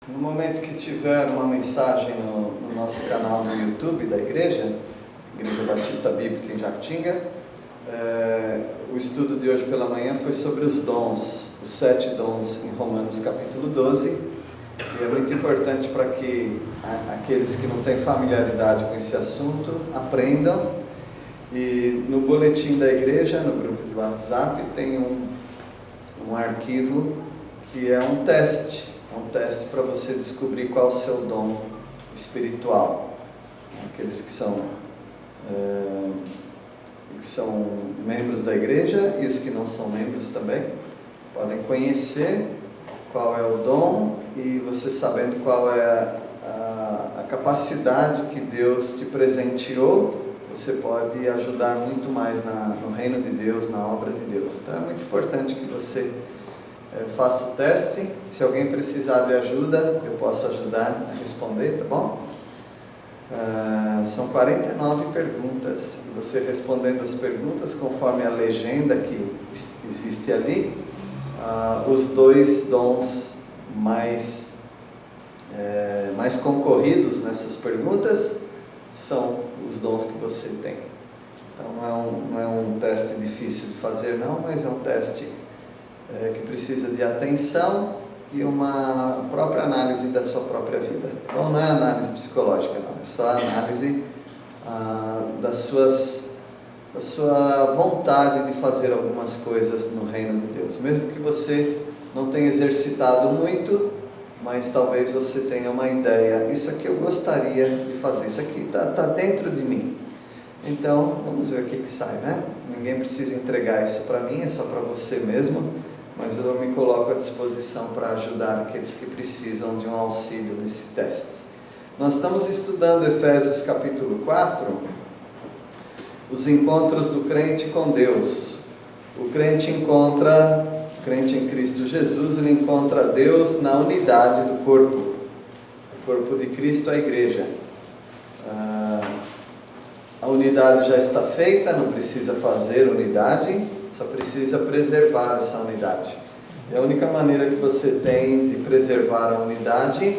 No momento que tiver uma mensagem no nosso canal no YouTube da Igreja Batista Bíblica em Jacutinga, o estudo de hoje pela manhã foi sobre os dons, os 7 dons em Romanos capítulo 12, e é muito importante para que aqueles que não têm familiaridade com esse assunto aprendam. E no boletim da igreja, no grupo de WhatsApp, tem um arquivo que é um teste para você descobrir qual é o seu dom espiritual. Aqueles que são membros da igreja e os que não são membros também podem conhecer qual é o dom, e você sabendo qual é a capacidade que Deus te presenteou, você pode ajudar muito mais no reino de Deus, na obra de Deus. Então é muito importante que você faça o teste. Se alguém precisar de ajuda, eu posso ajudar a responder, tá bom? São 49 perguntas, e você respondendo as perguntas conforme a legenda que existe ali, os 2 dons mais concorridos nessas perguntas são os dons que você tem. Então não é um teste difícil de fazer não, mas é um teste que precisa de atenção e uma própria análise da sua própria vida. Então não é análise psicológica não, é só análise da sua vontade de fazer algumas coisas no reino de Deus. Mesmo que você não tenha exercitado muito, mas talvez você tenha uma ideia, isso aqui eu gostaria de fazer, isso aqui está dentro de mim. Então, vamos ver o que sai, né? Ninguém precisa entregar isso para mim, é só para você mesmo, mas eu me coloco à disposição para ajudar aqueles que precisam de um auxílio nesse teste. Nós estamos estudando Efésios capítulo 4, os encontros do crente com Deus. O crente em Cristo Jesus, ele encontra Deus na unidade do corpo. O corpo de Cristo é a igreja. A unidade já está feita, não precisa fazer unidade, só precisa preservar essa unidade. E a única maneira que você tem de preservar a unidade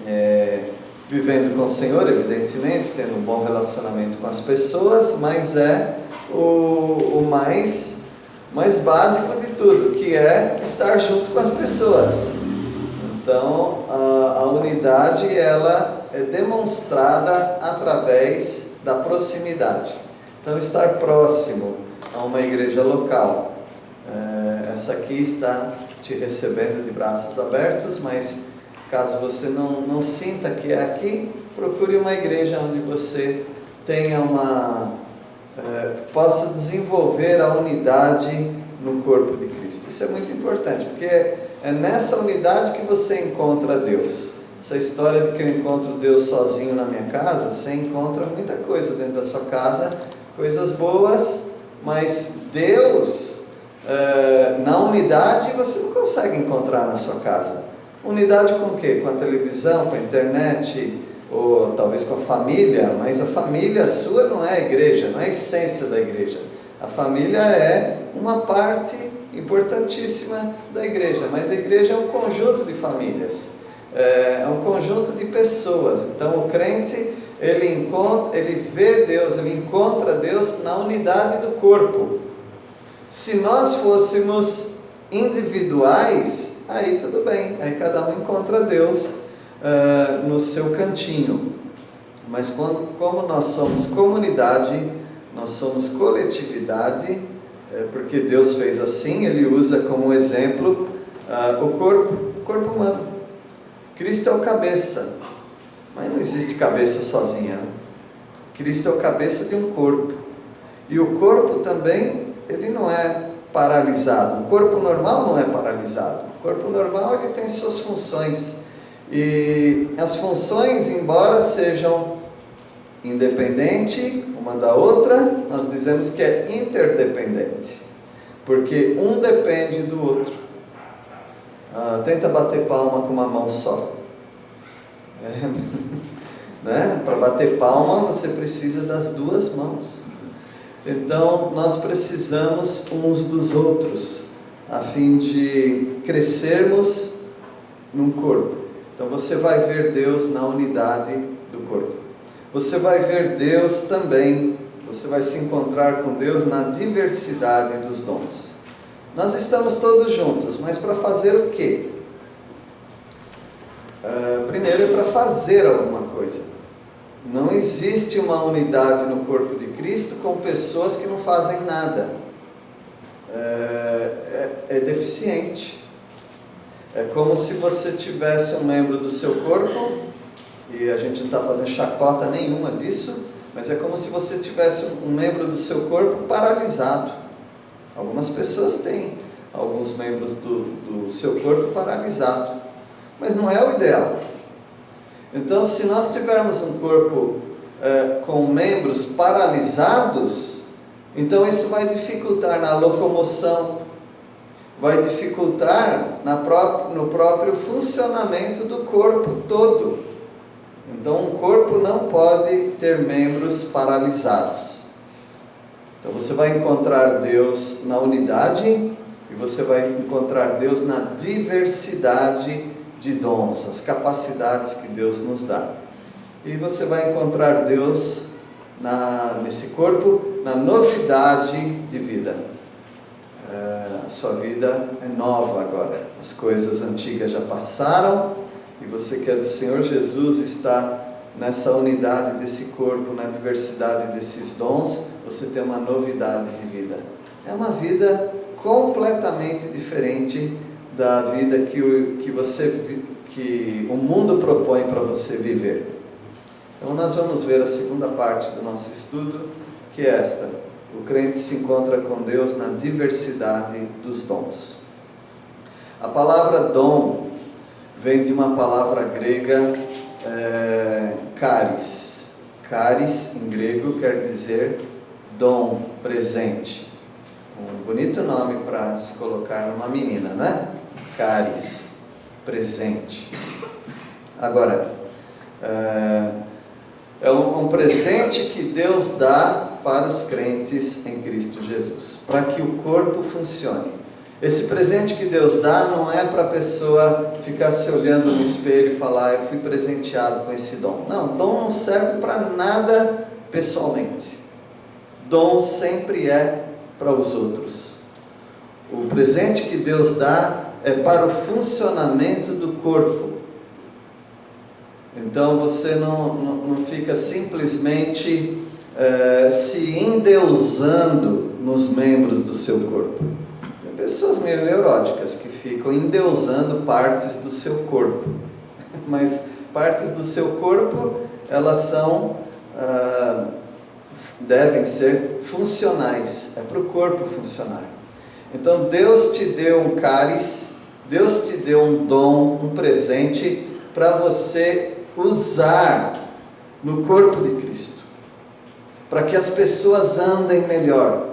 é vivendo com o Senhor, evidentemente, tendo um bom relacionamento com as pessoas, mas é o mais básico de tudo, que é estar junto com as pessoas. Então, a unidade ela é demonstrada através da proximidade. Então, estar próximo a uma igreja local. Essa aqui está te recebendo de braços abertos, mas caso você não sinta que é aqui, procure uma igreja onde você tenha possa desenvolver a unidade no corpo de Cristo. Isso é muito importante, porque é nessa unidade que você encontra Deus. Essa história de que eu encontro Deus sozinho na minha casa, você encontra muita coisa dentro da sua casa, coisas boas, mas Deus, na unidade, você não consegue encontrar na sua casa. Unidade com o quê? Com a televisão, com a internet, ou talvez com a família, mas a família sua não é a igreja, não é a essência da igreja. A família é uma parte importantíssima da igreja, mas a igreja é um conjunto de famílias, é um conjunto de pessoas. Então o crente, ele vê Deus, ele encontra Deus na unidade do corpo. Se nós fôssemos individuais, aí tudo bem, aí cada um encontra Deus no seu cantinho. Mas como nós somos comunidade, nós somos coletividade, porque Deus fez assim, Ele usa como exemplo o corpo humano. Cristo é o cabeça, mas não existe cabeça sozinha. Cristo é o cabeça de um corpo, e o corpo também, ele não é paralisado. O corpo normal não é paralisado. O corpo normal, ele tem suas funções, e as funções, embora sejam independentes uma da outra, nós dizemos que é interdependente, porque um depende do outro. Tenta bater palma com uma mão só. Né? Para bater palma você precisa das 2 mãos. Então nós precisamos uns dos outros, a fim de crescermos num corpo. Então você vai ver Deus na unidade do corpo. Você vai ver Deus também, você vai se encontrar com Deus na diversidade dos dons. Nós estamos todos juntos, mas para fazer o quê? Primeiro é para fazer alguma coisa. Não existe uma unidade no corpo de Cristo com pessoas que não fazem nada. É deficiente. É como se você tivesse um membro do seu corpo, e a gente não está fazendo chacota nenhuma disso, mas é como se você tivesse um membro do seu corpo paralisado. Algumas pessoas têm alguns membros do seu corpo paralisado, mas não é o ideal. Então, se nós tivermos um corpo com membros paralisados, então isso vai dificultar na locomoção, vai dificultar no próprio funcionamento do corpo todo. Então, um corpo não pode ter membros paralisados. Então, você vai encontrar Deus na unidade e você vai encontrar Deus na diversidade de dons, as capacidades que Deus nos dá. E você vai encontrar Deus nesse corpo, na novidade de vida. A sua vida é nova agora. As coisas antigas já passaram e você que é do Senhor Jesus está nessa unidade desse corpo, na diversidade desses dons. Você tem uma novidade de vida. É uma vida completamente diferente da vida que o mundo propõe para você viver. Então nós vamos ver a segunda parte do nosso estudo, que é esta: o crente se encontra com Deus na diversidade dos dons. A palavra dom vem de uma palavra grega, charis. Charis em grego quer dizer dom, presente. Um bonito nome para se colocar numa menina, né? Charis, presente. Agora, é um presente que Deus dá para os crentes em Cristo Jesus, para que o corpo funcione. Esse presente que Deus dá não é para a pessoa ficar se olhando no espelho e falar: eu fui presenteado com esse dom. Não, dom não serve para nada pessoalmente. Dom sempre é para os outros. O presente que Deus dá é para o funcionamento do corpo. Então você não fica simplesmente se endeusando nos membros do seu corpo. Tem pessoas meio neuróticas que ficam endeusando partes do seu corpo. Mas partes do seu corpo, elas devem ser funcionais. É para o corpo funcionar. Então Deus te deu um cálice, Deus te deu um dom, um presente para você usar no corpo de Cristo, para que as pessoas andem melhor,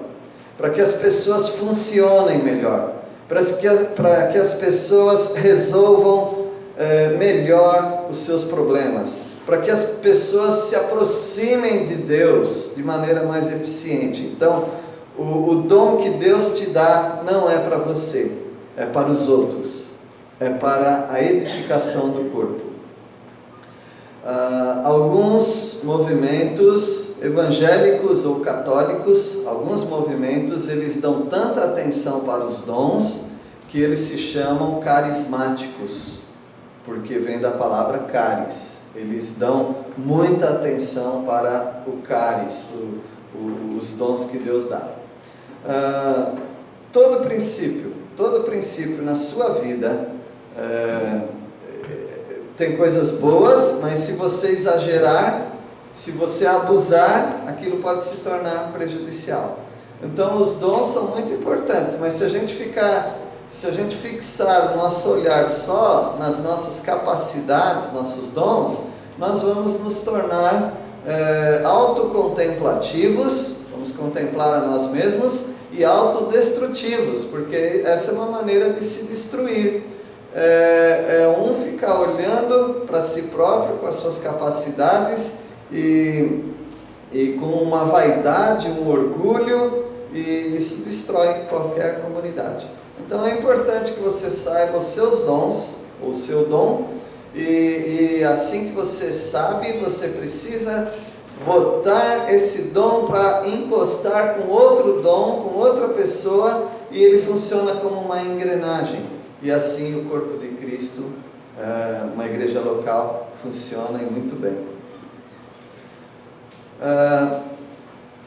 para que as pessoas funcionem melhor, para que as pessoas resolvam melhor os seus problemas, para que as pessoas se aproximem de Deus de maneira mais eficiente. Então, o dom que Deus te dá não é para você, é para os outros, é para a edificação do corpo. Alguns movimentos evangélicos ou católicos, alguns movimentos, eles dão tanta atenção para os dons que eles se chamam carismáticos, porque vem da palavra caris. Eles dão muita atenção para o caris, os dons que Deus dá. Todo princípio na sua vida tem coisas boas, mas se você exagerar, se você abusar, aquilo pode se tornar prejudicial. Então os dons são muito importantes, mas se a gente fixar o nosso olhar só nas nossas capacidades, nossos dons, nós vamos nos tornar autocontemplativos, vamos contemplar a nós mesmos, e autodestrutivos, porque essa é uma maneira de se destruir. Um ficar olhando para si próprio, com as suas capacidades, e com uma vaidade, um orgulho, e isso destrói qualquer comunidade. Então é importante que você saiba os seus dons, ou o seu dom, E assim que você sabe, você precisa botar esse dom para encostar com outro dom, com outra pessoa, e ele funciona como uma engrenagem. E assim o corpo de Cristo, uma igreja local, funciona e muito bem.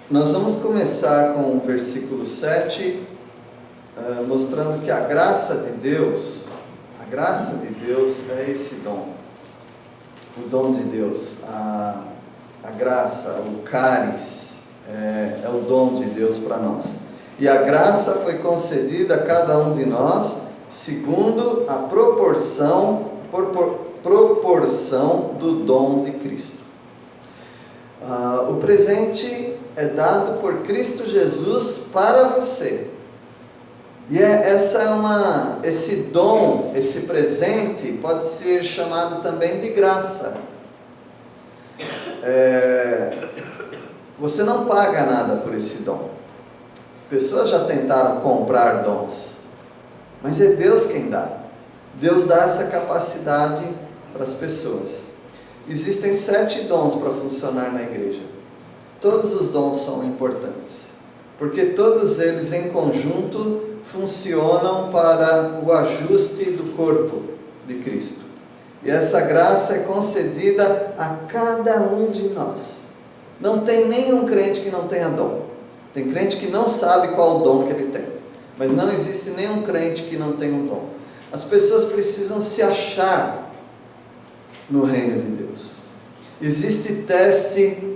Nós vamos começar com o versículo 7, mostrando que a graça de Deus é esse dom. O dom de Deus, a graça, o cálice, é o dom de Deus para nós. E a graça foi concedida a cada um de nós, segundo a proporção do dom de Cristo. O presente é dado por Cristo Jesus para você. E esse dom, esse presente, pode ser chamado também de graça. Você não paga nada por esse dom. Pessoas já tentaram comprar dons, mas é Deus quem dá. Deus dá essa capacidade para as pessoas. Existem 7 dons para funcionar na igreja. Todos os dons são importantes, porque todos eles em conjunto funcionam para o ajuste do corpo de Cristo. E essa graça é concedida a cada um de nós. Não tem nenhum crente que não tenha dom. Tem crente que não sabe qual o dom que ele tem, mas não existe nenhum crente que não tenha um dom. As pessoas precisam se achar no reino de Deus. Existe teste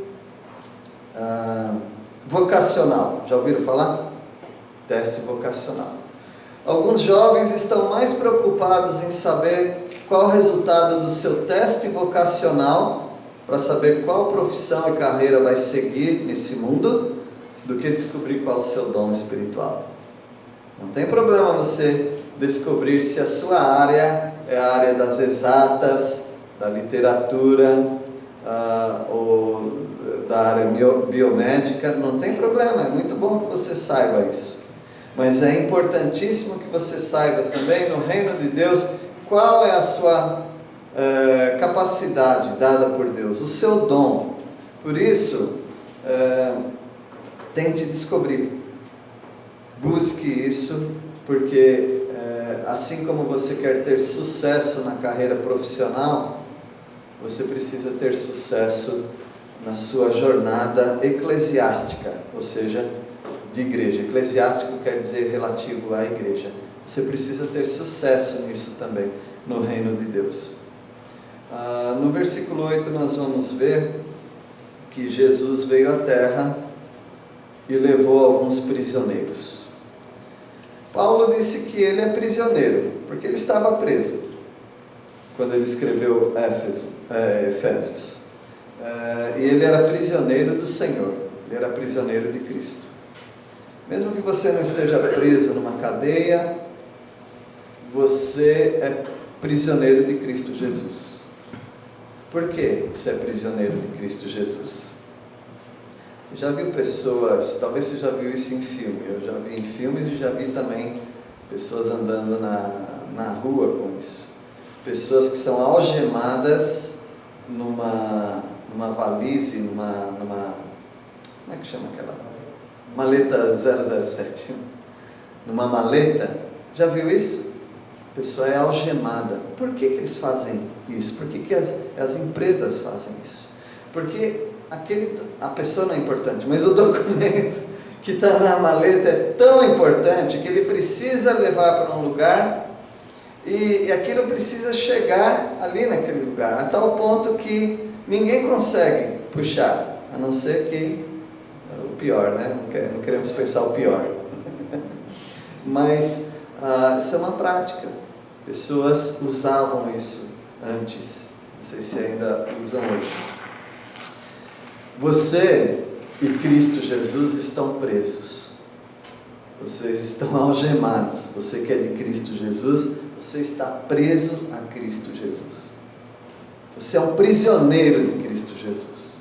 vocacional. Já ouviram falar? Teste vocacional. Alguns jovens estão mais preocupados em saber qual o resultado do seu teste vocacional, para saber qual profissão e carreira vai seguir nesse mundo, do que descobrir qual é o seu dom espiritual. Não tem problema você descobrir se a sua área é a área das exatas, da literatura, ou da área biomédica. Não tem problema, é muito bom que você saiba isso. Mas é importantíssimo que você saiba também, no reino de Deus, qual é a sua capacidade dada por Deus, o seu dom. Por isso, tente descobrir, busque isso, porque assim como você quer ter sucesso na carreira profissional, você precisa ter sucesso na sua jornada eclesiástica, ou seja, de igreja. Eclesiástico quer dizer relativo à igreja. Você precisa ter sucesso nisso também, no reino de Deus. No versículo 8 nós vamos ver que Jesus veio à terra e levou alguns prisioneiros. Paulo disse que ele é prisioneiro, porque ele estava preso, quando ele escreveu Efésios. E ele era prisioneiro do Senhor, ele era prisioneiro de Cristo. Mesmo que você não esteja preso numa cadeia, você é prisioneiro de Cristo Jesus. Por que você é prisioneiro de Cristo Jesus? Você já viu pessoas, talvez você já viu isso em filme, eu já vi em filmes e já vi também pessoas andando na rua com isso. Pessoas que são algemadas numa valise, como é que chama aquela? Maleta 007. Numa maleta, já viu isso? A pessoa é algemada. Por que eles fazem isso? Por que as empresas fazem isso? Porque a pessoa não é importante, mas o documento que está na maleta é tão importante que ele precisa levar para um lugar e aquilo precisa chegar ali naquele lugar, a tal ponto que ninguém consegue puxar, a não ser que o pior, né? Não queremos pensar o pior. Mas isso é uma prática. Pessoas usavam isso antes, não sei se ainda usam hoje. Você e Cristo Jesus estão presos. Vocês estão algemados. Você que é de Cristo Jesus, você está preso a Cristo Jesus. Você é um prisioneiro de Cristo Jesus.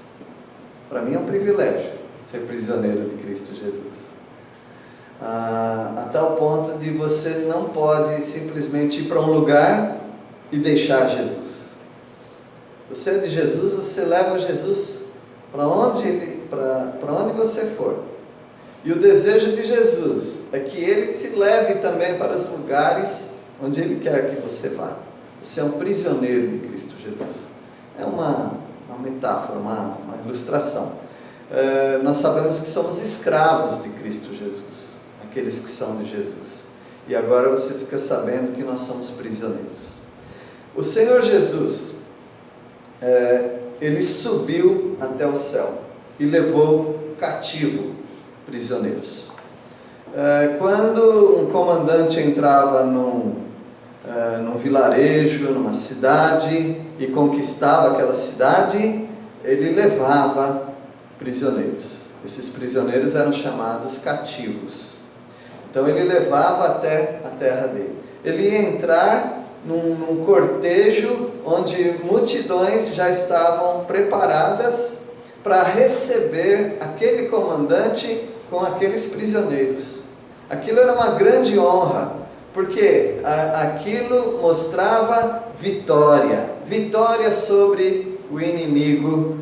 Para mim é um privilégio ser prisioneiro de Cristo Jesus. A tal ponto de você não pode simplesmente ir para um lugar e deixar Jesus. Você é de Jesus, você leva Jesus para onde você for. E o desejo de Jesus é que Ele te leve também para os lugares onde Ele quer que você vá. Você é um prisioneiro de Cristo Jesus. É uma metáfora, uma ilustração. Nós sabemos que somos escravos de Cristo Jesus, aqueles que são de Jesus. E agora você fica sabendo que nós somos prisioneiros. O Senhor Jesus, Ele subiu até o céu e levou cativo prisioneiros. Quando um comandante entrava num vilarejo, numa cidade e conquistava aquela cidade, ele levava prisioneiros. Esses prisioneiros eram chamados cativos. Então ele levava até a terra dele. Ele ia entrar num cortejo onde multidões já estavam preparadas para receber aquele comandante com aqueles prisioneiros. Aquilo era uma grande honra, porque aquilo mostrava vitória sobre o inimigo,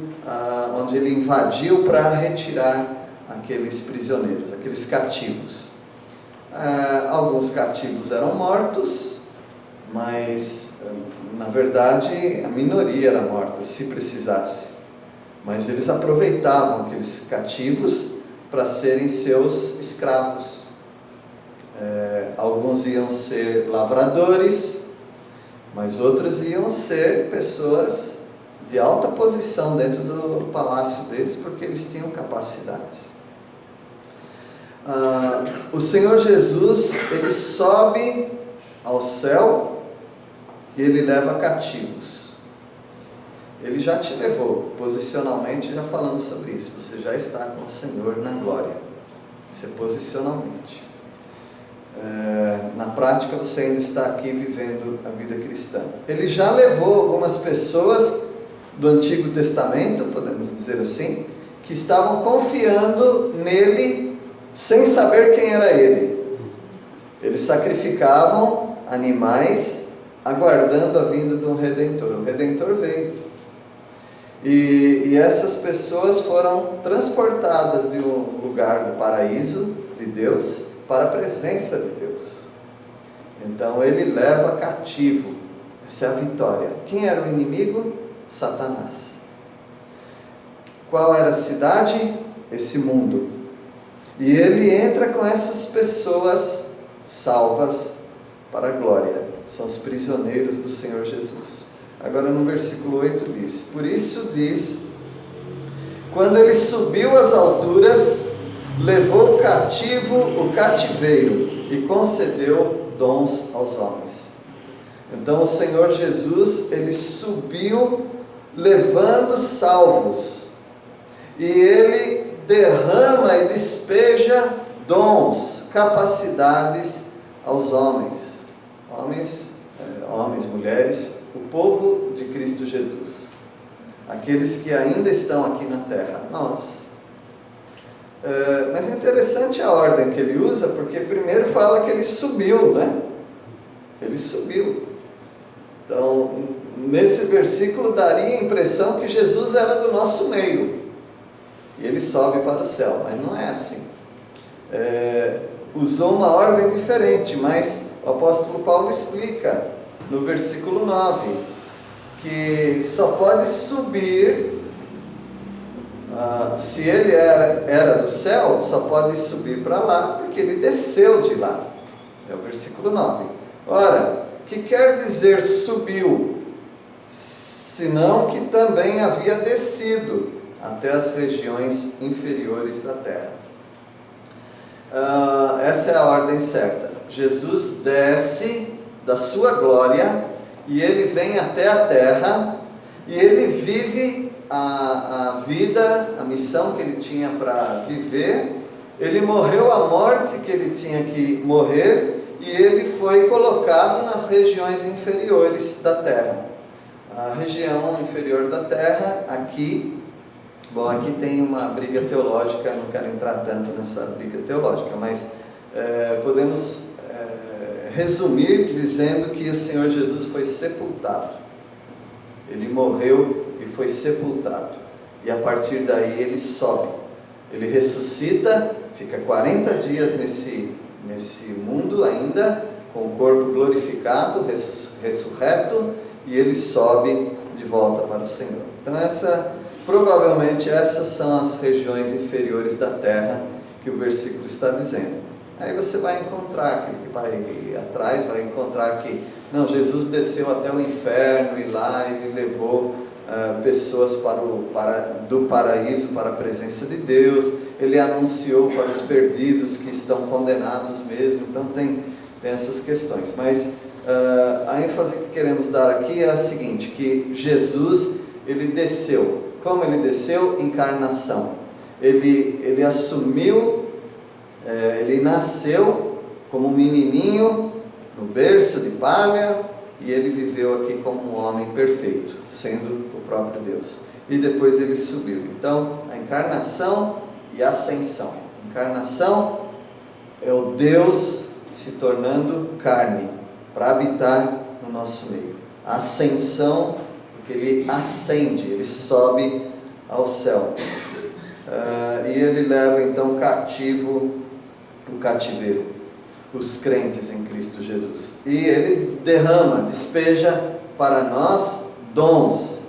onde ele invadiu para retirar aqueles prisioneiros, aqueles cativos. Alguns cativos eram mortos, mas na verdade a minoria era morta, se precisasse. Mas eles aproveitavam aqueles cativos para serem seus escravos. Alguns iam ser lavradores, mas outros iam ser pessoas de alta posição dentro do palácio deles, porque eles tinham capacidades. O Senhor Jesus, Ele sobe ao céu e Ele leva cativos. Ele já te levou, posicionalmente já falamos sobre isso, você já está com o Senhor na glória. Isso é posicionalmente. Na prática você ainda está aqui vivendo a vida cristã. Ele já levou algumas pessoas do Antigo Testamento, podemos dizer assim, que estavam confiando nele sem saber quem era ele. Eles sacrificavam animais aguardando a vinda de um Redentor. O Redentor veio. E essas pessoas foram transportadas de um lugar do paraíso de Deus para a presença de Deus. Então ele leva cativo. Essa é a vitória. Quem era o inimigo? Satanás. Qual era a cidade? Esse mundo. E ele entra com essas pessoas salvas para a glória. São os prisioneiros do Senhor Jesus. Agora no versículo 8 diz: por isso diz, quando ele subiu às alturas, levou cativo o cativeiro e concedeu dons aos homens. Então o Senhor Jesus, Ele subiu levando salvos, e Ele derrama e despeja dons, capacidades aos homens, mulheres, o povo de Cristo Jesus, aqueles que ainda estão aqui na terra, nós. Mas é interessante a ordem que ele usa, porque primeiro fala que ele subiu, né? Ele subiu. Então, nesse versículo daria a impressão que Jesus era do nosso meio, e ele sobe para o céu, mas não é assim. Usou uma ordem diferente, mas o apóstolo Paulo explica no versículo 9, que só pode subir, se ele era do céu, só pode subir para lá, porque ele desceu de lá. É o versículo 9. Ora, o que quer dizer subiu? Senão que também havia descido até as regiões inferiores da terra. Essa é a ordem certa. Jesus desce da sua glória e ele vem até a terra e ele vive a vida, a missão que ele tinha para viver. Ele morreu a morte que ele tinha que morrer e ele foi colocado nas regiões inferiores da terra. A região inferior da terra, aqui tem uma briga teológica, não quero entrar tanto nessa briga teológica, mas podemos resumir dizendo que o Senhor Jesus foi sepultado. Ele morreu e foi sepultado. E a partir daí ele sobe. Ele ressuscita, fica 40 dias nesse mundo ainda, com o corpo glorificado, ressurreto, e ele sobe de volta para o Senhor. Então provavelmente essas são as regiões inferiores da terra que o versículo está dizendo. Aí você vai encontrar, aquele que vai atrás vai encontrar que não, Jesus desceu até o inferno e lá ele levou pessoas do paraíso para a presença de Deus. Ele anunciou para os perdidos que estão condenados mesmo. Então tem essas questões, mas a ênfase que queremos dar aqui é a seguinte, que Jesus, ele desceu. Como ele desceu? Encarnação. Ele assumiu, ele nasceu como um menininho no berço de palha, e ele viveu aqui como um homem perfeito, sendo o próprio Deus. E depois ele subiu. Então, a encarnação e a ascensão. Encarnação é o Deus se tornando carne para habitar no nosso meio. A ascensão, porque ele ascende, ele sobe ao céu. E ele leva então cativo o cativeiro, os crentes em Cristo Jesus. E ele despeja para nós dons.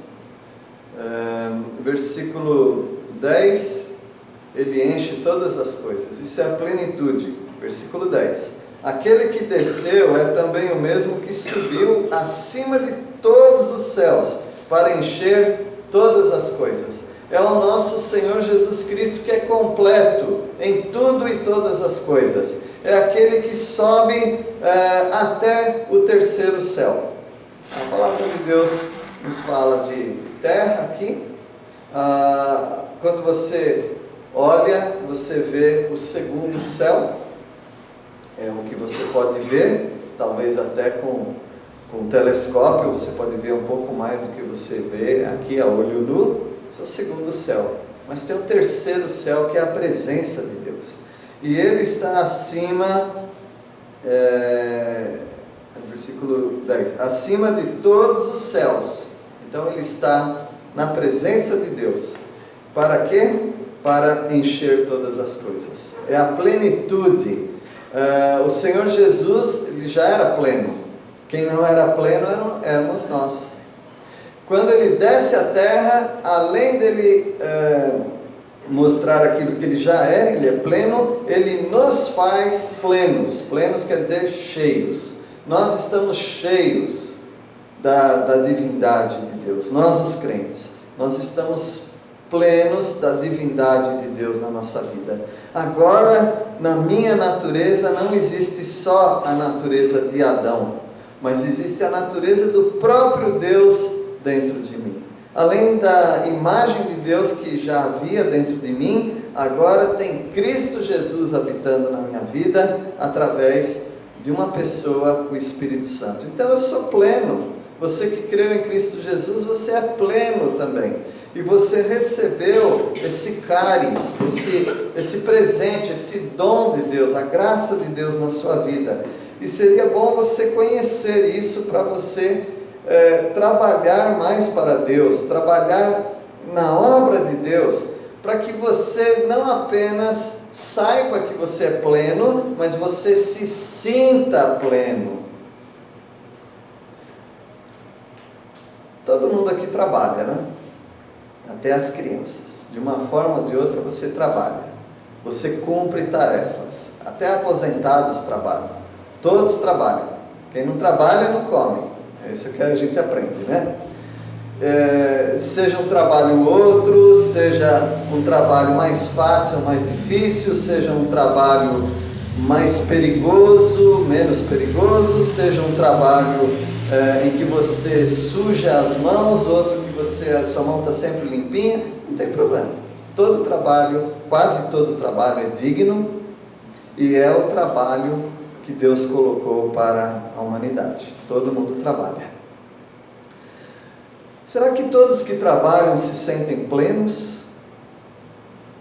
Versículo 10, ele enche todas as coisas. Isso é a plenitude. Versículo 10. Aquele que desceu é também o mesmo que subiu acima de todos os céus para encher todas as coisas. É o nosso Senhor Jesus Cristo, que é completo em tudo e todas as coisas. É aquele que sobe até o terceiro céu. A palavra de Deus nos fala de terra aqui. Quando você olha, você vê o segundo céu. É o que você pode ver, talvez até com um telescópio, você pode ver um pouco mais do que você vê aqui a olho nu. Esse é o segundo céu. Mas tem o terceiro céu, que é a presença de Deus. E ele está acima, versículo 10, acima de todos os céus. Então ele está na presença de Deus. Para quê? Para encher todas as coisas. É a plenitude. O Senhor Jesus, ele já era pleno. Quem não era pleno éramos nós. Quando ele desce à terra, além dele mostrar aquilo que ele já é, ele é pleno, ele nos faz plenos. Plenos quer dizer cheios. Nós estamos cheios da divindade de Deus. Nós, os crentes, nós estamos plenos da divindade de Deus na nossa vida. Agora, na minha natureza, não existe só a natureza de Adão, mas existe a natureza do próprio Deus dentro de mim. Além da imagem de Deus que já havia dentro de mim, agora tem Cristo Jesus habitando na minha vida, através de uma pessoa, o Espírito Santo. Então eu sou pleno. Você que creu em Cristo Jesus, você é pleno também. E você recebeu esse cálice, esse presente, esse dom de Deus, a graça de Deus na sua vida. E seria bom você conhecer isso para você trabalhar mais para Deus, trabalhar na obra de Deus, para que você não apenas saiba que você é pleno, mas você se sinta pleno. Todo mundo aqui trabalha, né? Até as crianças. De uma forma ou de outra você trabalha. Você cumpre tarefas. Até aposentados trabalham. Todos trabalham. Quem não trabalha não come. É isso que a gente aprende, né? Seja um trabalho ou outro, seja um trabalho mais fácil ou mais difícil, seja um trabalho mais perigoso, menos perigoso, seja um trabalho em que você suja as mãos, outro que a sua mão está sempre limpinha, não tem problema. Todo trabalho, quase todo trabalho é digno e é o trabalho que Deus colocou para a humanidade. Todo mundo trabalha. Será que todos que trabalham se sentem plenos?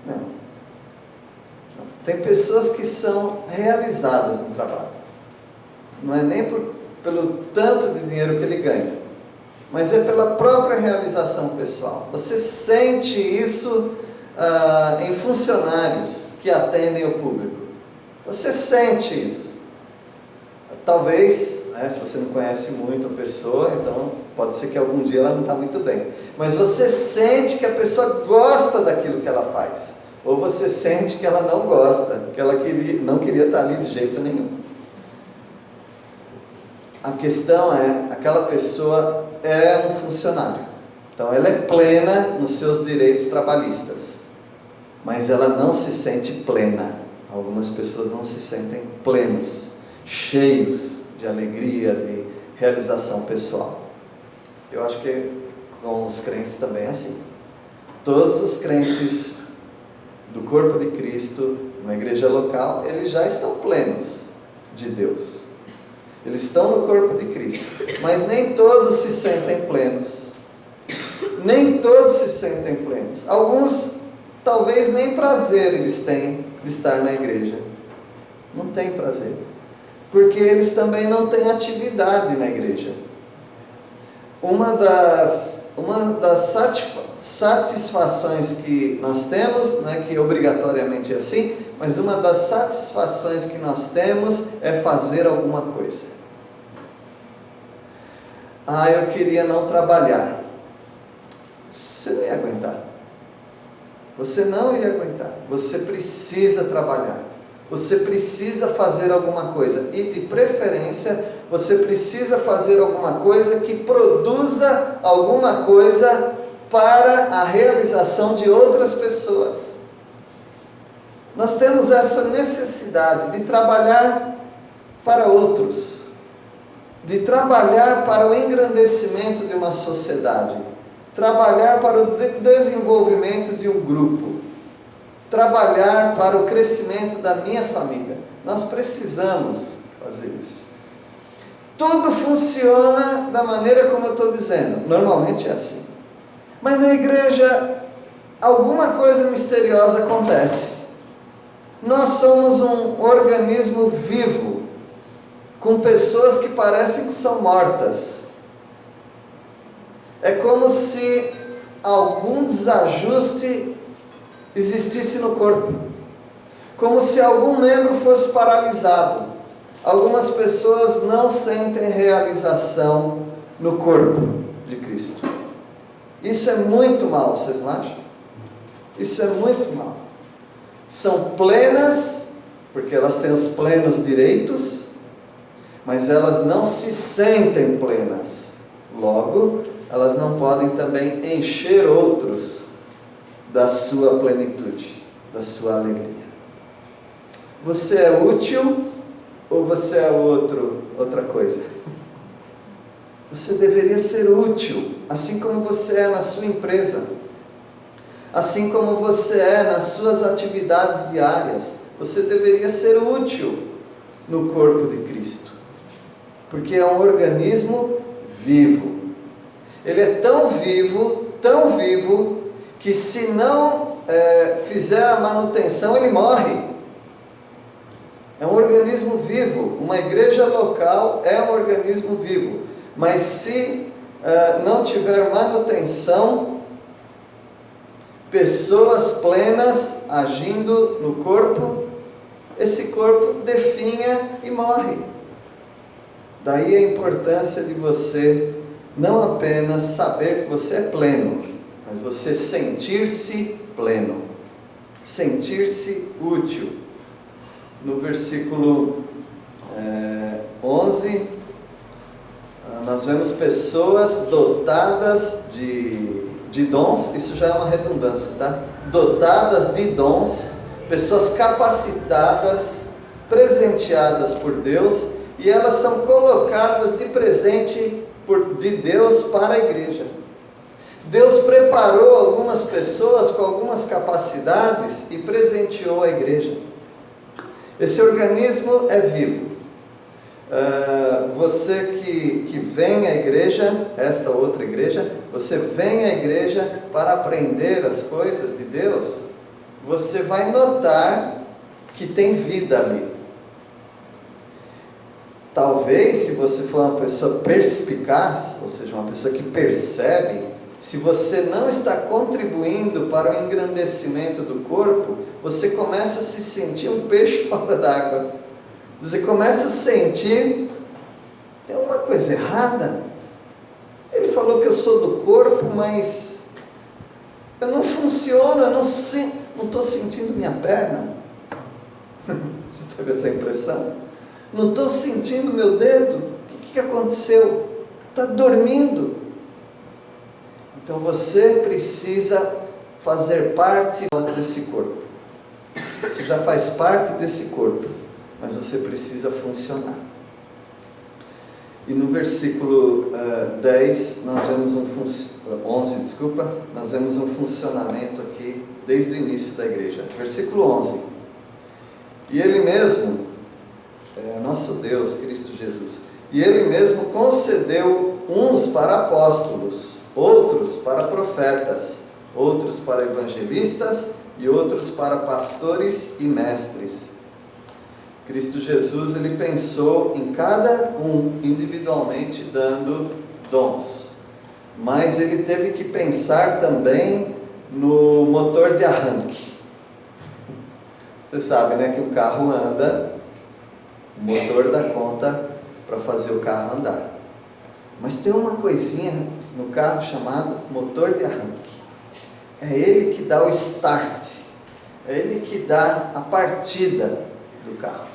Não. Tem pessoas que são realizadas no trabalho. Não é nem pelo tanto de dinheiro que ele ganha, mas é pela própria realização pessoal. Você sente isso em funcionários que atendem o público. Você sente isso. Talvez, se você não conhece muito a pessoa, então pode ser que algum dia ela não está muito bem. Mas você sente que a pessoa gosta daquilo que ela faz. Ou você sente que ela não gosta, que ela não queria estar ali de jeito nenhum. A questão é, aquela pessoa é um funcionário. Então ela é plena nos seus direitos trabalhistas. Mas ela não se sente plena. Algumas pessoas não se sentem plenos, cheios de alegria, de realização pessoal. Eu acho que com os crentes também é assim. Todos os crentes do corpo de Cristo, na igreja local, eles já estão plenos de Deus. Eles estão no corpo de Cristo, mas nem todos se sentem plenos. Nem todos se sentem plenos. Alguns, talvez nem prazer eles têm de estar na igreja. Não tem prazer. Porque eles também não têm atividade na igreja. Uma das satisfações que nós temos, que obrigatoriamente é assim, mas uma das satisfações que nós temos é fazer alguma coisa. Eu queria não trabalhar. Você não ia aguentar. Você não ia aguentar. Você precisa trabalhar. Você precisa fazer alguma coisa. E de preferência, você precisa fazer alguma coisa que produza alguma coisa para a realização de outras pessoas. Nós temos essa necessidade de trabalhar para outros, de trabalhar para o engrandecimento de uma sociedade, trabalhar para o desenvolvimento de um grupo, trabalhar para o crescimento da minha família. Nós precisamos fazer isso. Tudo funciona da maneira como eu estou dizendo. Normalmente é assim. Mas na igreja, alguma coisa misteriosa acontece. Nós somos um organismo vivo, com pessoas que parecem que são mortas. É como se algum desajuste existisse no corpo. Como se algum membro fosse paralisado. Algumas pessoas não sentem realização no corpo de Cristo. Isso é muito mal, vocês não acham? Isso é muito mal. São plenas, porque elas têm os plenos direitos, mas elas não se sentem plenas. Logo, elas não podem também encher outros da sua plenitude, da sua alegria. Você é útil ou você é outra coisa? Você deveria ser útil, assim como você é na sua empresa, assim como você é nas suas atividades diárias. Você deveria ser útil no corpo de Cristo, porque é um organismo vivo. Ele é tão vivo, que se não fizer a manutenção, ele morre. É um organismo vivo. Uma igreja local é um organismo vivo. Mas se não tiver manutenção, pessoas plenas agindo no corpo, esse corpo definha e morre. Daí a importância de você não apenas saber que você é pleno, mas você sentir-se pleno, sentir-se útil. No versículo 11, nós vemos pessoas dotadas de dons. Isso já é uma redundância, tá? Dotadas de dons, pessoas capacitadas, presenteadas por Deus, e elas são colocadas de presente de Deus para a igreja. Deus preparou algumas pessoas com algumas capacidades e presenteou a igreja. Esse organismo é vivo. Você que vem à igreja, esta outra igreja, você vem à igreja para aprender as coisas de Deus, você vai notar que tem vida ali. talvez, se você for uma pessoa perspicaz, ou seja, uma pessoa que percebe, se você não está contribuindo para o engrandecimento do corpo, você começa a se sentir um peixe fora d'água. Você começa a sentir, tem uma coisa errada. Ele falou que eu sou do corpo, mas eu não funciono, eu não estou sentindo minha perna. Já teve essa impressão? Não estou sentindo meu dedo. O que aconteceu? Está dormindo. Então você precisa fazer parte desse corpo. Você já faz parte desse corpo, mas você precisa funcionar. E no versículo 10, nós vemos 11, nós vemos um funcionamento aqui desde o início da igreja. Versículo 11. E Ele mesmo, nosso Deus, Cristo Jesus, e Ele mesmo concedeu uns para apóstolos, outros para profetas, outros para evangelistas e outros para pastores e mestres. Cristo Jesus, Ele pensou em cada um individualmente, dando dons. Mas Ele teve que pensar também no motor de arranque. Você sabe, né, que o carro anda, o motor dá conta para fazer o carro andar. Mas tem uma coisinha no carro chamado motor de arranque. É ele que dá o start, é ele que dá a partida do carro.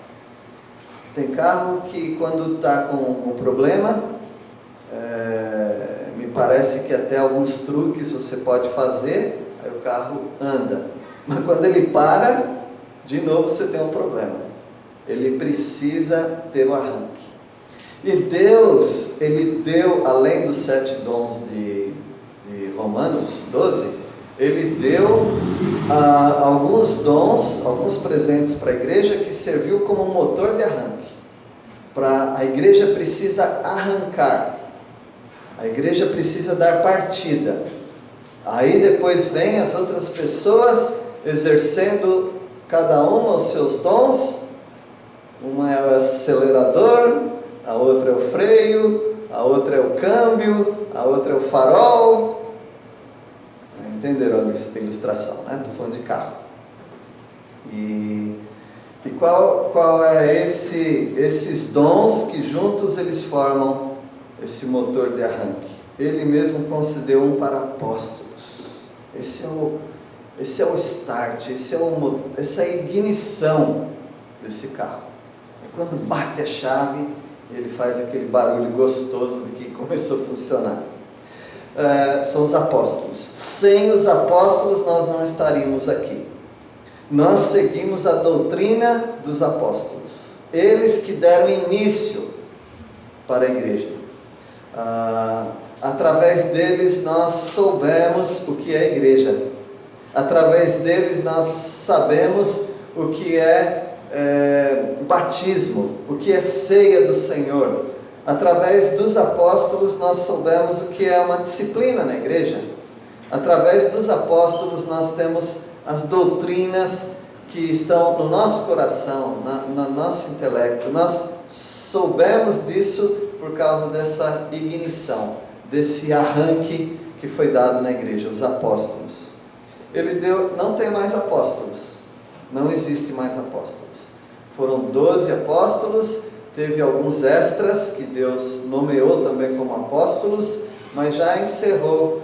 Tem carro que quando está com um problema, me parece que até alguns truques você pode fazer, aí o carro anda. Mas quando ele para, de novo você tem um problema. Ele precisa ter o arranque. E Deus, Ele deu, além dos 7 dons de Romanos 12, Ele deu alguns dons, alguns presentes para a igreja que serviu como um motor de arranque. A igreja precisa arrancar, a igreja precisa dar partida. Aí depois vem as outras pessoas exercendo cada uma os seus dons. Uma é o acelerador, a outra é o freio, a outra é o câmbio, a outra é o farol. Entenderam a ilustração, né? Estou falando de carro. E qual é esses dons que juntos eles formam esse motor de arranque? Ele mesmo concedeu um para apóstolos. Esse é o start, essa é a ignição desse carro. E quando bate a chave, ele faz aquele barulho gostoso de que começou a funcionar. São os apóstolos. Sem os apóstolos nós não estaríamos aqui. Nós seguimos a doutrina dos apóstolos. Eles que deram início para a igreja. Através deles nós soubemos o que é igreja. Através deles nós sabemos o que é batismo, o que é ceia do Senhor. Através dos apóstolos nós soubemos o que é uma disciplina na igreja. Através dos apóstolos nós temos as doutrinas que estão no nosso coração, no nosso intelecto. Nós soubemos disso por causa dessa ignição, desse arranque que foi dado na igreja, os apóstolos. Não tem mais apóstolos, não existe mais apóstolos. Foram 12 apóstolos, teve alguns extras que Deus nomeou também como apóstolos, mas já encerrou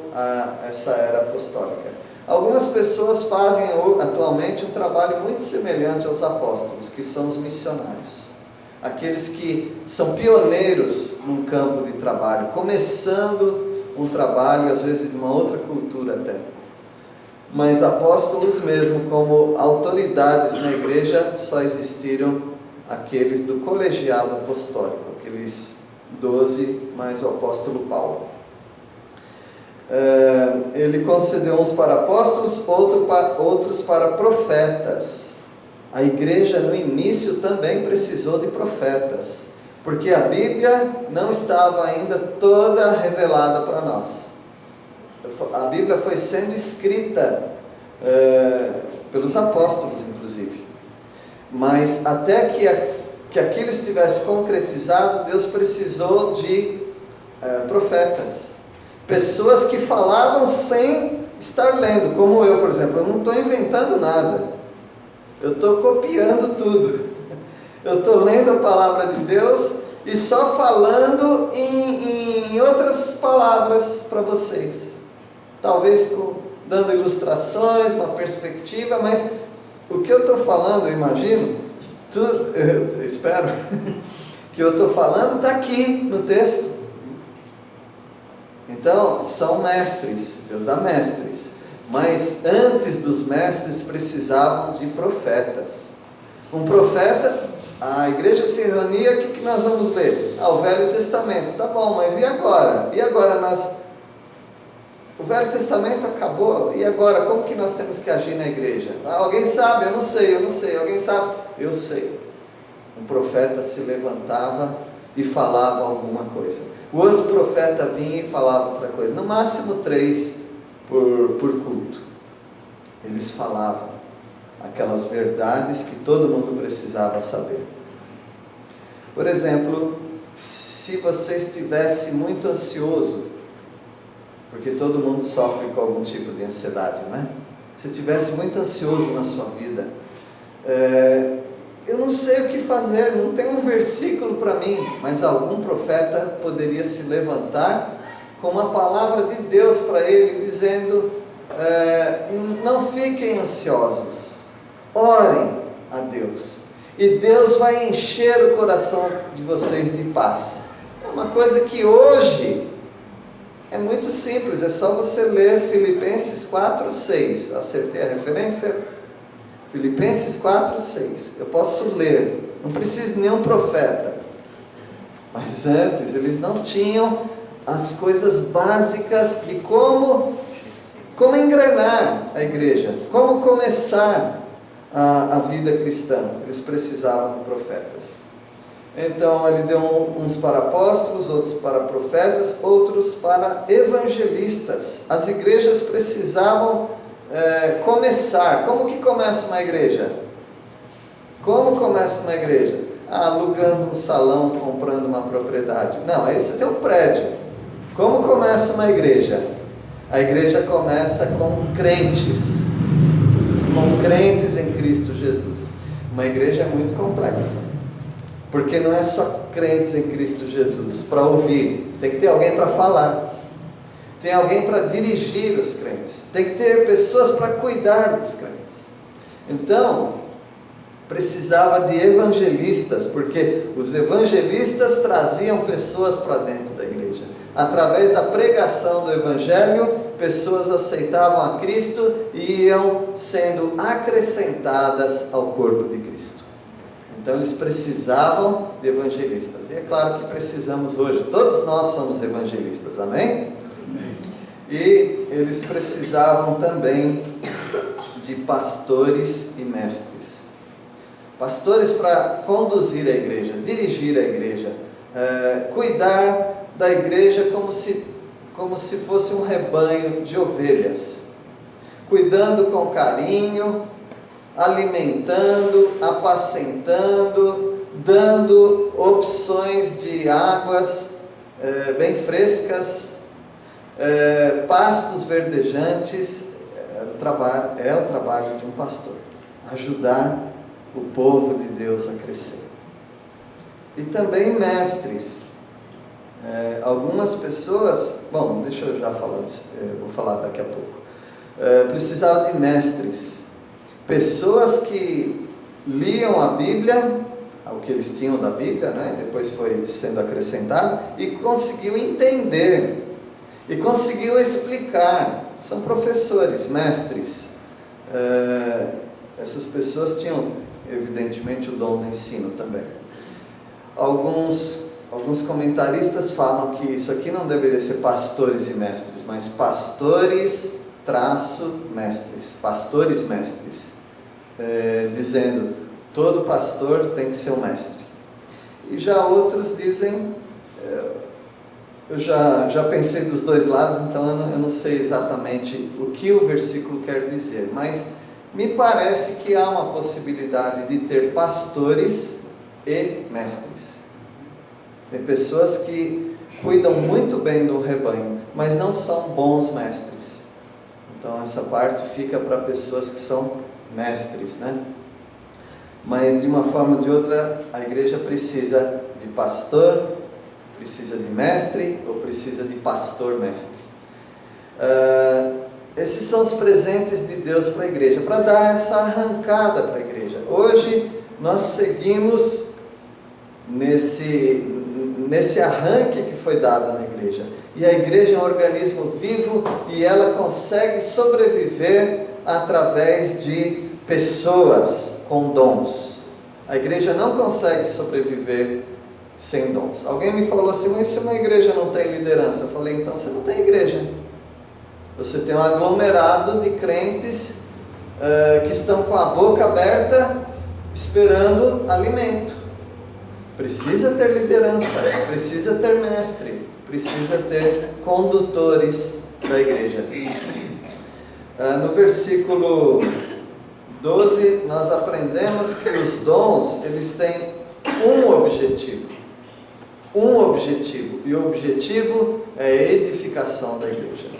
essa era apostólica. Algumas pessoas fazem atualmente um trabalho muito semelhante aos apóstolos, que são os missionários. Aqueles que são pioneiros num campo de trabalho, começando um trabalho, às vezes de uma outra cultura até. Mas apóstolos mesmo, como autoridades na igreja, só existiram aqueles do colegiado apostólico, aqueles 12 mais o apóstolo Paulo. Ele concedeu uns para apóstolos, outros para profetas. A igreja no início também precisou de profetas, porque a Bíblia não estava ainda toda revelada para nós. A Bíblia foi sendo escrita pelos apóstolos, inclusive. Mas até que que aquilo estivesse concretizado, Deus precisou de profetas. Pessoas que falavam sem estar lendo, como eu, por exemplo. Eu não estou inventando nada. Eu estou copiando tudo. Eu estou lendo a palavra de Deus e só falando em outras palavras para vocês. Talvez dando ilustrações, uma perspectiva, mas o que eu estou falando, eu imagino, eu espero, que eu estou falando está aqui no texto. Então, são mestres, Deus dá mestres, mas antes dos mestres precisavam de profetas. Um profeta, a igreja se reunia, o que nós vamos ler? O Velho Testamento, tá bom, mas e agora? E agora o Velho Testamento acabou, e agora como que nós temos que agir na igreja? Alguém sabe? Eu não sei, alguém sabe? Eu sei. Um profeta se levantava e falava alguma coisa. O outro profeta vinha e falava outra coisa. No máximo 3 por culto. Eles falavam aquelas verdades que todo mundo precisava saber. Por exemplo, se você estivesse muito ansioso, porque todo mundo sofre com algum tipo de ansiedade, né? Se estivesse muito ansioso na sua vida, eu não sei o que fazer, não tem um versículo para mim, mas algum profeta poderia se levantar com uma palavra de Deus para ele, dizendo, não fiquem ansiosos, orem a Deus, e Deus vai encher o coração de vocês de paz. É uma coisa que hoje é muito simples, é só você ler Filipenses 4:6, acertei a referência? Filipenses 4:6, eu posso ler, não preciso de nenhum profeta, mas antes eles não tinham as coisas básicas de como engrenar a igreja, como começar a vida cristã. Eles precisavam de profetas. Então ele deu uns para apóstolos, outros para profetas, outros para evangelistas. As igrejas precisavam começar. Como que começa uma igreja? Como começa uma igreja? Alugando um salão, comprando uma propriedade. Não, aí você tem um prédio. Como começa uma igreja? A igreja começa com crentes em Cristo Jesus. Uma igreja é muito complexa, porque não é só crentes em Cristo Jesus para ouvir, tem que ter alguém para falar, tem alguém para dirigir os crentes, tem que ter pessoas para cuidar dos crentes. Então precisava de evangelistas, porque os evangelistas traziam pessoas para dentro da igreja. Através da pregação do evangelho, pessoas aceitavam a Cristo e iam sendo acrescentadas ao corpo de Cristo. Então eles precisavam de evangelistas, e é claro que precisamos hoje, todos nós somos evangelistas, amém? Amém. E eles precisavam também de pastores e mestres. Pastores para conduzir a igreja, dirigir a igreja, cuidar da igreja como se fosse um rebanho de ovelhas, cuidando com carinho, alimentando, apacentando, dando opções de águas bem frescas, pastos verdejantes. É o trabalho de um pastor, ajudar o povo de Deus a crescer. E também mestres. Algumas pessoas, bom, deixa eu já falar disso, vou falar daqui a pouco. Precisava de mestres, pessoas que liam a Bíblia, o que eles tinham da Bíblia, né? Depois foi sendo acrescentado, e conseguiu entender, e conseguiu explicar. São professores, mestres. Essas pessoas tinham, evidentemente, o dom do ensino também. Alguns comentaristas falam que isso aqui não deveria ser pastores e mestres, mas pastores mestres, dizendo, todo pastor tem que ser um mestre. E já outros dizem, eu já pensei dos dois lados, então eu não sei exatamente o que o versículo quer dizer, mas me parece que há uma possibilidade de ter pastores e mestres. Tem pessoas que cuidam muito bem do rebanho, mas não são bons mestres. Então essa parte fica para pessoas que são mestres, né? Mas de uma forma ou de outra, a igreja precisa de pastor, precisa de mestre ou precisa de pastor-mestre. Esses são os presentes de Deus para a igreja, para dar essa arrancada para a igreja. Hoje nós seguimos nesse arranque que foi dado na igreja. E a igreja é um organismo vivo e ela consegue sobreviver através de pessoas com dons. A igreja não consegue sobreviver sem dons. Alguém me falou assim, mas se uma igreja não tem liderança? Eu falei, então você não tem igreja. Você tem um aglomerado de crentes que estão com a boca aberta esperando alimento. Precisa ter liderança, precisa ter mestre, precisa ter condutores da igreja. No versículo 12, nós aprendemos que os dons, eles têm um objetivo. E o objetivo é a edificação da igreja.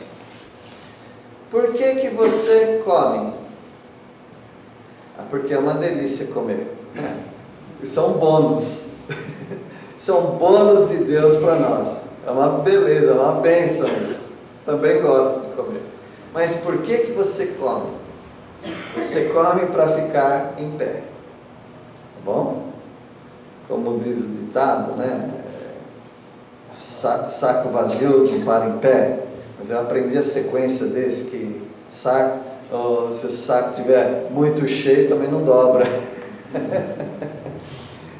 Por que você come? Porque é uma delícia comer. Isso é um bônus. Isso é um bônus de Deus para nós. É uma beleza, é uma bênção isso. Também gosto de comer. Mas por que você come? Você come para ficar em pé. Tá bom? Como diz o ditado, né? Saco vazio não para em pé. Mas eu aprendi a sequência desse, que se o saco estiver muito cheio, também não dobra.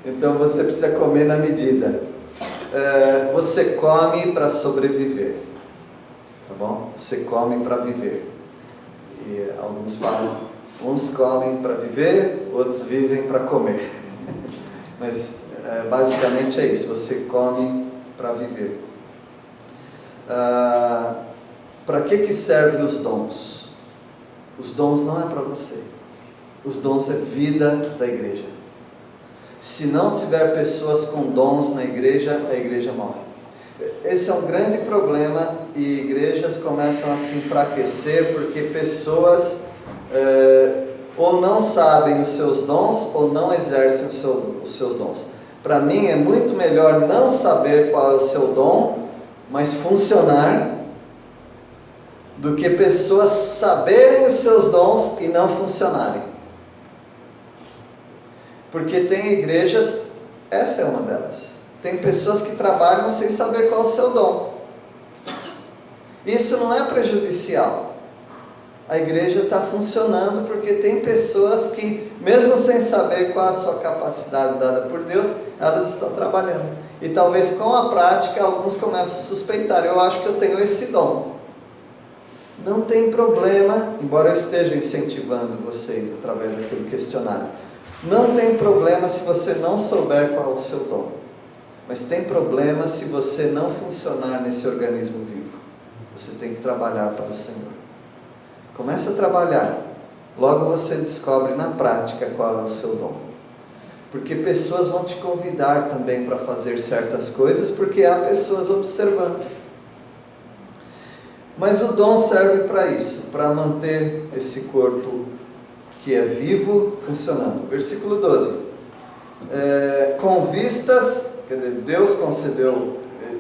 Então você precisa comer na medida. Você come para sobreviver. Tá bom? Você come para viver. E alguns falam, uns comem para viver, outros vivem para comer. Mas basicamente é isso, você come para viver. Para que servem os dons? Os dons não é para você. Os dons é vida da igreja. Se não tiver pessoas com dons na igreja, a igreja morre. Esse é um grande problema e igrejas começam a se enfraquecer porque pessoas ou não sabem os seus dons ou não exercem os seus dons. Para mim é muito melhor não saber qual é o seu dom, mas funcionar, do que pessoas saberem os seus dons e não funcionarem. Porque tem igrejas, essa é uma delas, tem pessoas que trabalham sem saber qual é o seu dom. Isso não é prejudicial. A igreja está funcionando porque tem pessoas que, mesmo sem saber qual é a sua capacidade dada por Deus, elas estão trabalhando. E talvez com a prática alguns começam a suspeitar, eu acho que eu tenho esse dom. Não tem problema, embora eu esteja incentivando vocês através daquele questionário. Não tem problema se você não souber qual é o seu dom. Mas tem problema se você não funcionar nesse organismo vivo. Você tem que trabalhar para o Senhor. Começa a trabalhar. Logo você descobre na prática qual é o seu dom. Porque pessoas vão te convidar também para fazer certas coisas, porque há pessoas observando. Mas o dom serve para isso, para manter esse corpo que é vivo funcionando. Versículo 12. Com vistas, quer dizer, Deus concedeu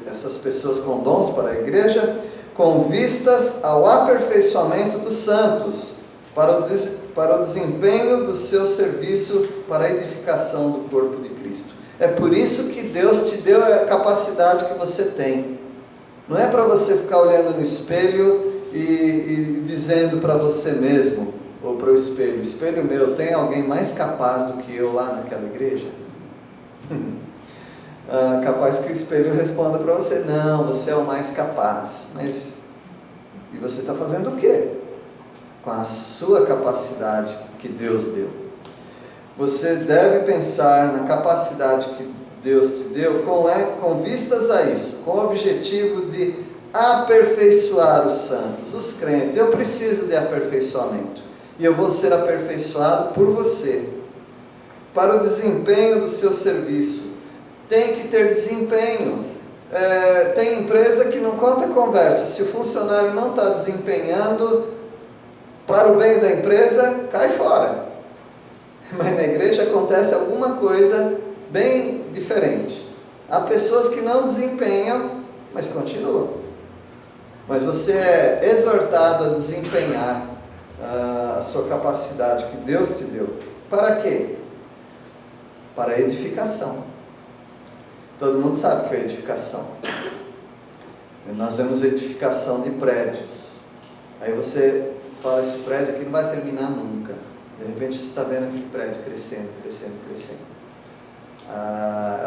essas pessoas com dons para a igreja, com vistas ao aperfeiçoamento dos santos, para o desempenho do seu serviço para a edificação do corpo de Cristo. É por isso que Deus te deu a capacidade que você tem. Não é para você ficar olhando no espelho e dizendo para você mesmo, ou para o espelho meu, tem alguém mais capaz do que eu lá naquela igreja? Capaz que o espelho responda para você, não, você é o mais capaz. Mas, e você está fazendo o quê? Com a sua capacidade que Deus deu. Você deve pensar na capacidade que Deus te deu com vistas a isso, com o objetivo de aperfeiçoar os santos, os crentes. Eu preciso de aperfeiçoamento. E eu vou ser aperfeiçoado por você. para o desempenho do seu serviço. Tem que ter desempenho. Tem empresa que não conta conversa. Se o funcionário não está desempenhando para o bem da empresa, cai fora. Mas na igreja acontece alguma coisa bem diferente. Há pessoas que não desempenham, mas continuam. Mas você é exortado a desempenhar a sua capacidade que Deus te deu. Para quê? Para edificação. Todo mundo sabe o que é edificação. Nós vemos edificação de prédios. Aí você fala, esse prédio aqui não vai terminar nunca. De repente você está vendo aquele prédio crescendo, crescendo, crescendo.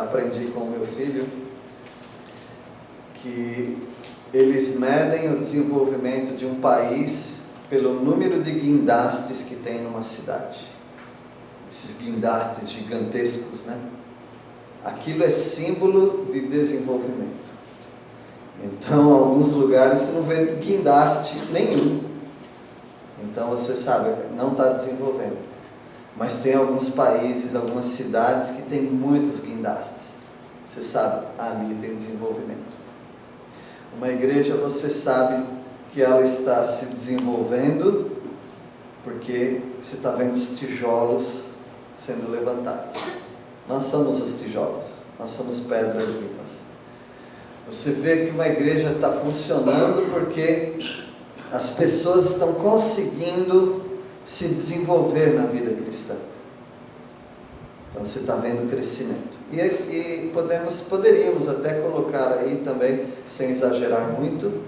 Aprendi com o meu filho que eles medem o desenvolvimento de um país pelo número de guindastes que tem numa cidade. Esses guindastes gigantescos, né? Aquilo é símbolo de desenvolvimento. Então, em alguns lugares você não vê guindaste nenhum. Então você sabe, não está desenvolvendo. Mas tem alguns países, algumas cidades que tem muitos guindastes. Você sabe, ali tem desenvolvimento. Uma igreja, você sabe que ela está se desenvolvendo porque você está vendo os tijolos sendo levantados. Nós somos os tijolos, nós somos pedras vivas. Você vê que uma igreja está funcionando porque as pessoas estão conseguindo se desenvolver na vida cristã. Então você está vendo o crescimento. E poderíamos até colocar aí também, sem exagerar muito,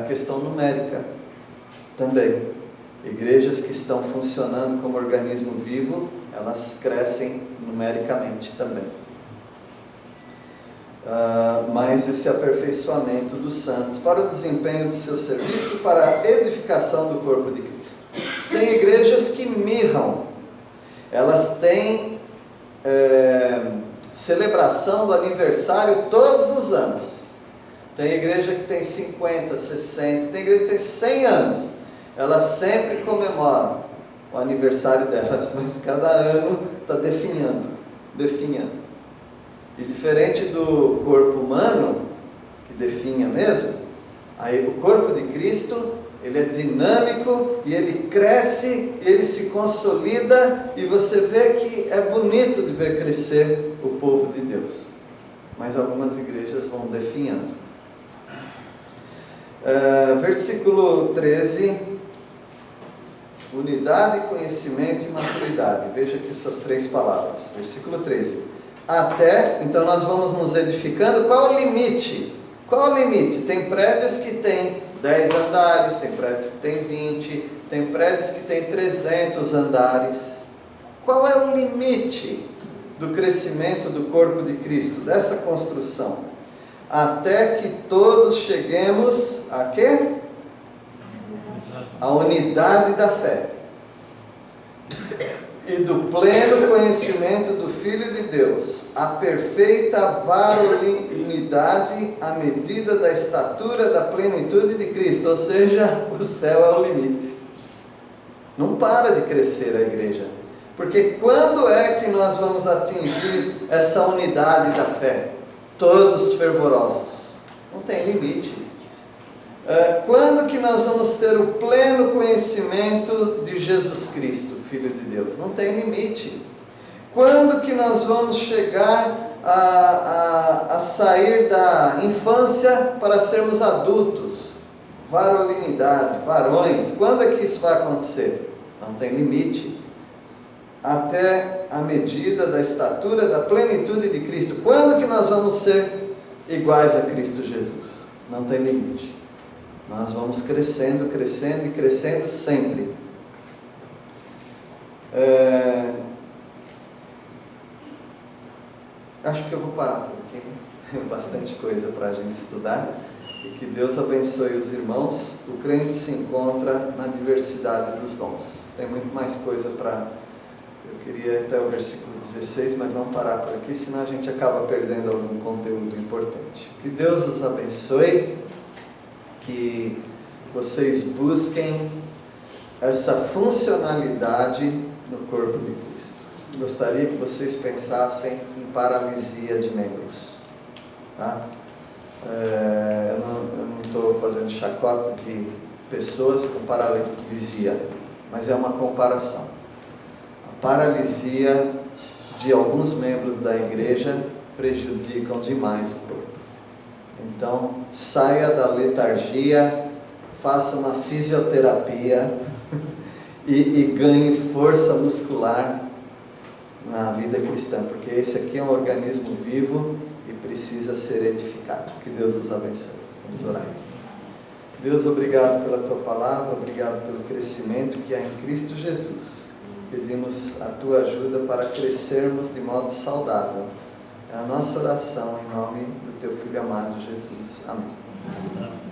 a questão numérica também. Igrejas que estão funcionando como organismo vivo, elas crescem numericamente também. Mas esse aperfeiçoamento dos santos para o desempenho do seu serviço, para a edificação do corpo de Cristo. Tem igrejas que mirram, elas têm celebração do aniversário todos os anos. Tem igreja que tem 50, 60, tem igreja que tem 100 anos. Elas sempre comemoram o aniversário delas, mas cada ano está definhando. E diferente do corpo humano, que definha mesmo, aí o corpo de Cristo, ele é dinâmico, e ele cresce, ele se consolida, e você vê que é bonito de ver crescer o povo de Deus. Mas algumas igrejas vão definhando. Versículo 13, unidade, conhecimento e maturidade. Veja aqui essas três palavras. Versículo 13. Então nós vamos nos edificando. Qual o limite? Qual o limite? Tem prédios que tem 10 andares, tem prédios que tem 20, tem prédios que tem 300 andares. Qual é o limite do crescimento do corpo de Cristo, dessa construção? Até que todos cheguemos a quê? A unidade da fé e do pleno conhecimento do Filho de Deus, a perfeita varonilidade à medida da estatura da plenitude de Cristo. Ou seja, o céu é o limite. Não para de crescer a igreja. Porque quando é que nós vamos atingir essa unidade da fé? Todos fervorosos. Não tem limite. Quando que nós vamos ter o pleno conhecimento de Jesus Cristo, Filho de Deus? Não tem limite. Quando que nós vamos chegar a sair da infância para sermos adultos? Varonilidade, varões. Quando é que isso vai acontecer? Não tem limite. Até a medida da estatura da plenitude de Cristo. Quando que nós vamos ser iguais a Cristo Jesus? Não tem limite. Nós vamos crescendo, crescendo e crescendo sempre. Acho que eu vou parar por aqui. Bastante coisa para a gente estudar. E que Deus abençoe os irmãos. O crente se encontra na diversidade dos dons. Tem muito mais coisa para... Eu queria até o versículo 16, mas vamos parar por aqui, senão a gente acaba perdendo algum conteúdo importante. Que Deus os abençoe, que vocês busquem essa funcionalidade no corpo de Cristo. gostaria que vocês pensassem em paralisia de membros. Tá? Eu não estou fazendo chacota de pessoas com paralisia, mas é uma comparação. A paralisia de alguns membros da igreja prejudicam demais o corpo. Então, saia da letargia, faça uma fisioterapia e ganhe força muscular na vida cristã, porque esse aqui é um organismo vivo e precisa ser edificado. Que Deus nos abençoe. Vamos orar. Deus, obrigado pela Tua palavra, obrigado pelo crescimento que há em Cristo Jesus. Pedimos a Tua ajuda para crescermos de modo saudável. É a nossa oração em nome do Teu Filho amado Jesus. Amém.